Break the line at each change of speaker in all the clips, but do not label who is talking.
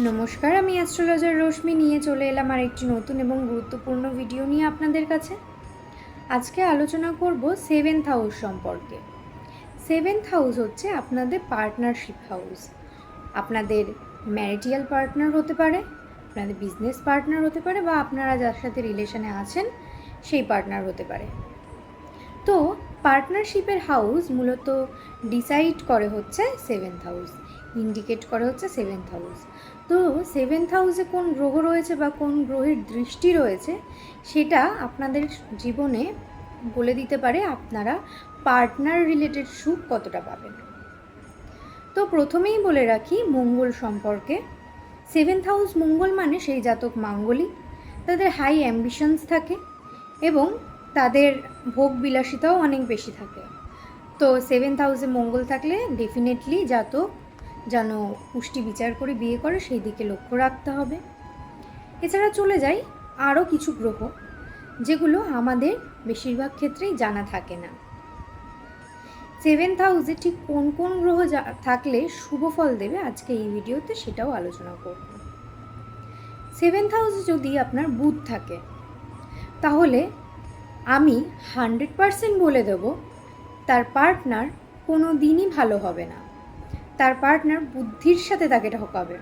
নমস্কার, আমি অ্যাস্ট্রোলজার রশ্মি নিয়ে চলে এলাম আর একটি নতুন এবং গুরুত্বপূর্ণ ভিডিও নিয়ে আপনাদের কাছে। আজকে আলোচনা করব সেভেন্থ হাউস সম্পর্কে। সেভেন্থ হাউস হচ্ছে আপনাদের পার্টনারশিপ হাউস। আপনাদের ম্যারিটাল পার্টনার হতে পারে, আপনাদের বিজনেস পার্টনার হতে পারে, বা আপনারা যার সাথে রিলেশনে আছেন সেই পার্টনার হতে পারে। তো পার্টনারশিপের হাউস মূলত ডিসাইড করে হচ্ছে সেভেন্থ হাউস, ইন্ডিকেট করে হচ্ছে সেভেন্থ হাউস। তো সেভেন্থ হাউসে কোন গ্রহ রয়েছে বা কোন গ্রহের দৃষ্টি রয়েছে সেটা আপনাদের জীবনে বলে দিতে পারে আপনারা পার্টনার রিলেটেড সুখ কতটা পাবেন। তো প্রথমেই বলে রাখি মঙ্গল সম্পর্কে। সেভেন্থ হাউস মঙ্গল মানে সেই জাতক মাঙ্গলিক, তাদের হাই অ্যাম্বিশনস থাকে এবং তাদের ভোগ বিলাসিতাও অনেক বেশি থাকে। তো সেভেন্থ হাউসে মঙ্গল থাকলে ডেফিনেটলি জাতক যেন পুষ্টি বিচার করে বিয়ে করে সেই দিকে লক্ষ্য রাখতে হবে। এছাড়া চলে যাই আরও কিছু গ্রহ যেগুলো আমাদের বেশিরভাগ ক্ষেত্রেই জানা থাকে না। সেভেন্থ হাউসে ঠিক কোন কোন গ্রহ থাকলে শুভ ফল দেবে আজকে এই ভিডিওতে সেটাও আলোচনা করব। সেভেন্থ হাউসে যদি আপনার বুধ থাকে তাহলে আমি 100% বলে দেব তার পার্টনার কোনো দিনই ভালো হবে না, তার পার্টনার বুদ্ধির সাথে তাকে ঠকাবে।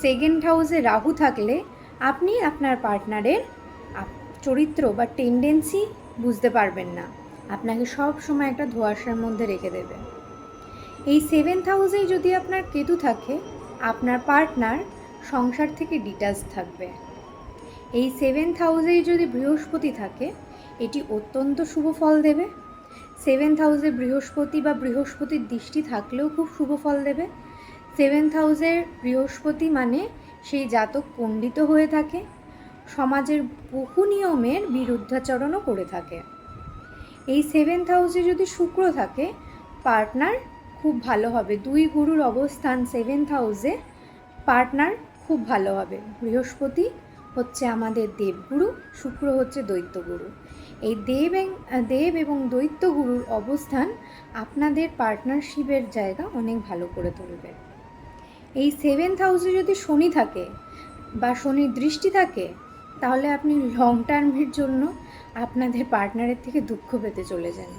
সেকেন্ড হাউসে রাহু থাকলে আপনি আপনার পার্টনারের চরিত্র বা টেন্ডেন্সি বুঝতে পারবেন না, আপনাকে সব সময় একটা ধোঁয়াশার মধ্যে রেখে দেবে। এই সেভেন্থ হাউসেই যদি আপনার কেতু থাকে আপনার পার্টনার সংসার থেকে ডিটাচ থাকবে। এই সেভেন্থ হাউসেই যদি বৃহস্পতি থাকে এটি অত্যন্ত শুভ ফল দেবে। সেভেন্থ হাউসে বৃহস্পতি বা বৃহস্পতির দৃষ্টি থাকলেও খুব শুভ ফল দেবে। সেভেন্থ হাউসের বৃহস্পতি মানে সেই জাতক পণ্ডিত হয়ে থাকে, সমাজের বহু নিয়মের বিরুদ্ধাচরণও করে থাকে। এই সেভেন্থ হাউসে যদি শুক্র থাকে পার্টনার খুব ভালো হবে। দুই গুরুর অবস্থান সেভেন্থ হাউসে, পার্টনার খুব ভালো হবে। বৃহস্পতি হচ্ছে আমাদের দেবগুরু, শুক্র হচ্ছে দৈত্যগুরু। এই দেব এবং দৈত্যগুরুর অবস্থান আপনাদের পার্টনারশিপের জায়গা অনেক ভালো করে তুলবে। এই সেভেন্থ হাউসে যদি শনি থাকে বা শনির দৃষ্টি থাকে তাহলে আপনি লং টার্মের জন্য আপনাদের পার্টনারের থেকে দুঃখ পেতে চলে যান।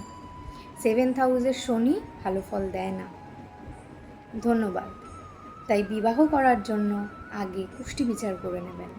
সেভেন্থ হাউসের শনি ভালো ফল দেয় না। ধন্যবাদ। তাই বিবাহ করার জন্য আগে কুষ্টি বিচার করে নেবেন।